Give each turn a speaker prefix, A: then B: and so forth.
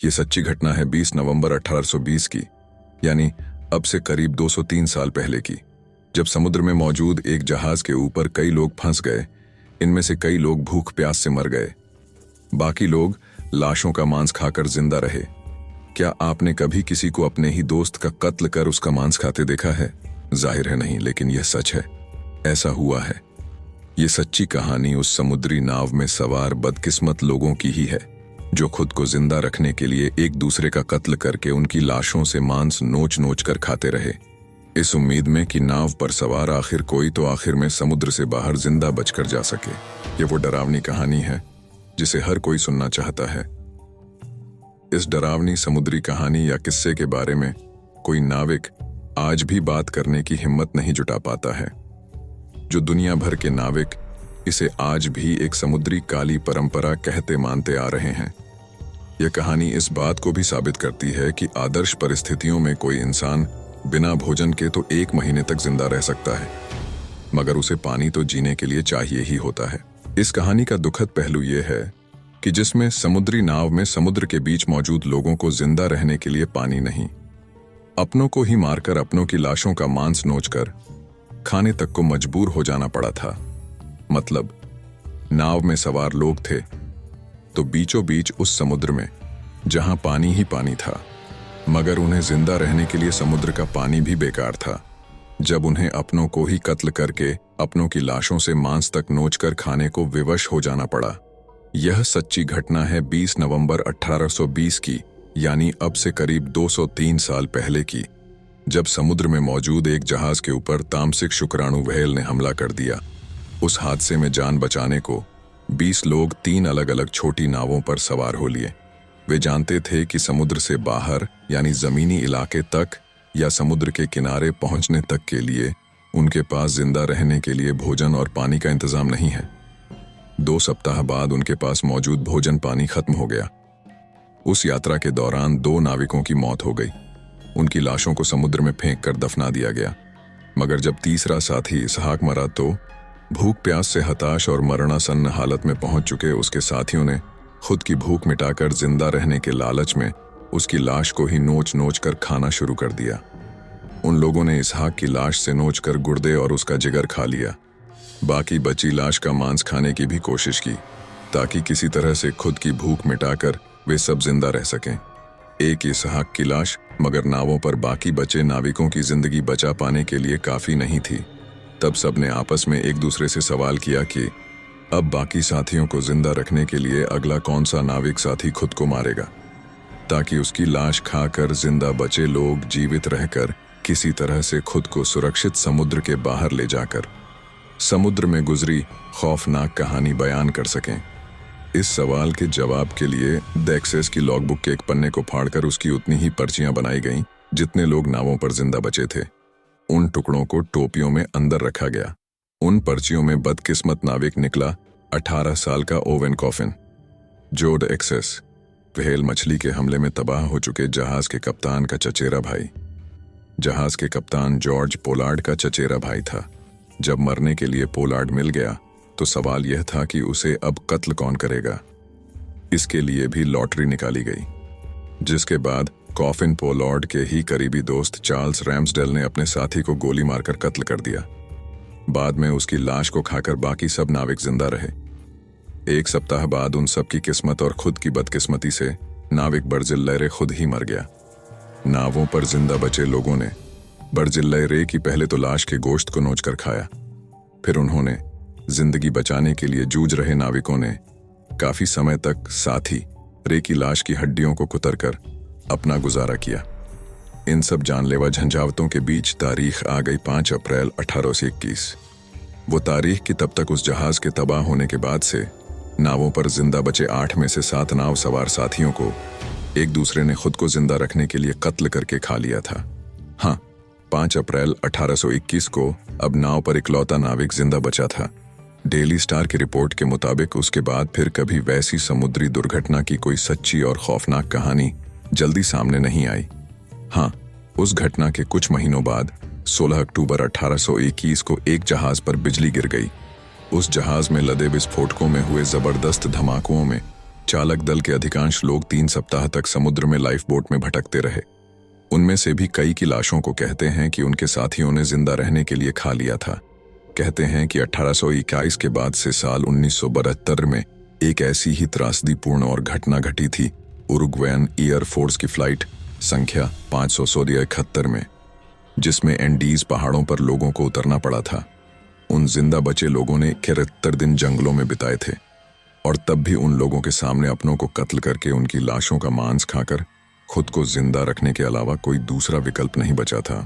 A: ये सच्ची घटना है 20 नवंबर 1820 की, यानी अब से करीब 203 साल पहले की, जब समुद्र में मौजूद एक जहाज के ऊपर कई लोग फंस गए। इनमें से कई लोग भूख प्यास से मर गए, बाकी लोग लाशों का मांस खाकर जिंदा रहे। क्या आपने कभी किसी को अपने ही दोस्त का कत्ल कर उसका मांस खाते देखा है? जाहिर है नहीं, लेकिन यह सच है, ऐसा हुआ है। ये सच्ची कहानी उस समुद्री नाव में सवार बदकिस्मत लोगों की ही है, जो खुद को जिंदा रखने के लिए एक दूसरे का कत्ल करके उनकी लाशों से मांस नोच नोच कर खाते रहे, इस उम्मीद में कि नाव पर सवार आखिर कोई तो आखिर में समुद्र से बाहर जिंदा बचकर जा सके। ये वो डरावनी कहानी है जिसे हर कोई सुनना चाहता है। इस डरावनी समुद्री कहानी या किस्से के बारे में कोई नाविक आज भी बात करने की हिम्मत नहीं जुटा पाता है। जो दुनिया भर के नाविक इसे आज भी एक समुद्री काली परंपरा कहते मानते आ रहे हैं। यह कहानी इस बात को भी साबित करती है कि आदर्श परिस्थितियों में कोई इंसान बिना भोजन के तो 1 महीने तक जिंदा रह सकता है, मगर उसे पानी तो जीने के लिए चाहिए ही होता है। इस कहानी का दुखद पहलू यह है कि जिसमें समुद्री नाव में समुद्र के बीच मौजूद लोगों को जिंदा रहने के लिए पानी नहीं, अपनों को ही मारकर अपनों की लाशों का मांस नोचकर खाने तक को मजबूर हो जाना पड़ा था। मतलब नाव में सवार लोग थे तो बीचों बीच उस समुद्र में जहां पानी ही पानी था, मगर उन्हें जिंदा रहने के लिए समुद्र का पानी भी बेकार था, जब उन्हें अपनों को ही कत्ल करके अपनों की लाशों से मांस तक नोचकर खाने को विवश हो जाना पड़ा। यह सच्ची घटना है 20 नवंबर 1820 की, यानी अब से करीब 203 साल पहले की, जब समुद्र में मौजूद एक जहाज के ऊपर तामसिक शुक्राणु व्हेल ने हमला कर दिया। उस हादसे में जान बचाने को 20 लोग 3 अलग अलग छोटी नावों पर सवार हो लिए। वे जानते थे कि समुद्र से बाहर यानी जमीनी इलाके तक या समुद्र के किनारे पहुंचने तक के लिए उनके पास जिंदा रहने के लिए भोजन और पानी का इंतजाम नहीं है। 2 सप्ताह बाद उनके पास मौजूद भोजन पानी खत्म हो गया। उस यात्रा के दौरान 2 नाविकों की मौत हो गई। उनकी लाशों को समुद्र में फेंक कर दफना दिया गया, मगर जब तीसरा साथी इसहाक मरा तो भूख प्यास से हताश और मरणासन्न हालत में पहुंच चुके उसके साथियों ने खुद की भूख मिटाकर जिंदा रहने के लालच में उसकी लाश को ही नोच नोच कर खाना शुरू कर दिया। उन लोगों ने इसहाक की लाश से नोच कर गुर्दे और उसका जिगर खा लिया। बाकी बची लाश का मांस खाने की भी कोशिश की, ताकि किसी तरह से खुद की भूख मिटाकर वे सब जिंदा रह सकें। एक इसहाक की लाश मगर नावों पर बाकी बचे नाविकों की जिंदगी बचा पाने के लिए काफी नहीं थी। तब सबने आपस में एक दूसरे से सवाल किया कि अब बाकी साथियों को जिंदा रखने के लिए अगला कौन सा नाविक साथी खुद को मारेगा, ताकि उसकी लाश खाकर जिंदा बचे लोग जीवित रहकर किसी तरह से खुद को सुरक्षित समुद्र के बाहर ले जाकर समुद्र में गुजरी खौफनाक कहानी बयान कर सकें। इस सवाल के जवाब के लिए द एक्सेस की लॉगबुक के एक पन्ने को फाड़कर उसकी उतनी ही पर्चियां बनाई गईं जितने लोग नावों पर जिंदा बचे थे। उन टुकड़ों को टोपियों में अंदर रखा गया। उन पर्चियों में बदकिस्मत नाविक निकला 18 साल का ओवेन कॉफिन, जो द एक्सेस व्हेल मछली के हमले में तबाह हो चुके जहाज के कप्तान का चचेरा भाई। जहाज के कप्तान जॉर्ज पोलार्ड का चचेरा भाई था। जब मरने के लिए पोलार्ड मिल गया तो सवाल यह था कि उसे अब कत्ल कौन करेगा। इसके लिए भी लॉटरी निकाली गई, जिसके बाद कॉफिन पोलार्ड के ही करीबी दोस्त चार्ल्स रैम्सडेल ने अपने साथी को गोली मारकर कत्ल कर दिया। बाद में उसकी लाश को खाकर बाकी सब नाविक जिंदा रहे। 1 सप्ताह बाद उन सब की किस्मत और खुद की बदकिस्मती से नाविक बर्जिल्लै रे खुद ही मर गया। नावों पर जिंदा बचे लोगों ने बर्जिल्लै रे की पहले तो लाश के गोश्त को नोचकर खाया, फिर उन्होंने जिंदगी बचाने के लिए जूझ रहे नाविकों ने काफी समय तक साथी रे की लाश की हड्डियों को कुतरकर अपना गुजारा किया। इन सब जानलेवा झंझावतों के बीच तारीख आ गई 5 अप्रैल 1821। वो तारीख कि तब तक उस जहाज के तबाह होने के बाद से नावों पर जिंदा बचे 8 में से 7 नाव सवार साथियों को एक दूसरे ने खुद को जिंदा रखने के लिए कत्ल करके खा लिया था। हाँ, 5 अप्रैल 1821 को अब नाव पर इकलौता नाविक जिंदा बचा था। डेली स्टार की रिपोर्ट के मुताबिक उसके बाद फिर कभी वैसी समुद्री दुर्घटना की कोई सच्ची और खौफनाक कहानी जल्दी सामने नहीं आई। हाँ, उस घटना के कुछ महीनों बाद 16 अक्टूबर 1821 को एक जहाज पर बिजली गिर गई। उस जहाज में लदे विस्फोटकों में हुए जबरदस्त धमाकों में चालक दल के अधिकांश लोग 3 सप्ताह तक समुद्र में लाइफ बोट में भटकते रहे। उनमें से भी कई की लाशों को कहते हैं कि उनके साथियों ने जिंदा रहने के लिए खा लिया था। कहते हैं कि 1821 के बाद से साल 1972 में एक ऐसी ही त्रासदीपूर्ण और घटना घटी थी उरुग्वेन एयरफोर्स की फ्लाइट संख्या 571 में, जिसमें एंडीज पहाड़ों पर लोगों को उतरना पड़ा था। उन जिंदा बचे लोगों ने 71 दिन जंगलों में बिताए थे और तब भी उन लोगों के सामने अपनों को कत्ल करके उनकी लाशों का मांस खाकर खुद को जिंदा रखने के अलावा कोई दूसरा विकल्प नहीं बचा था।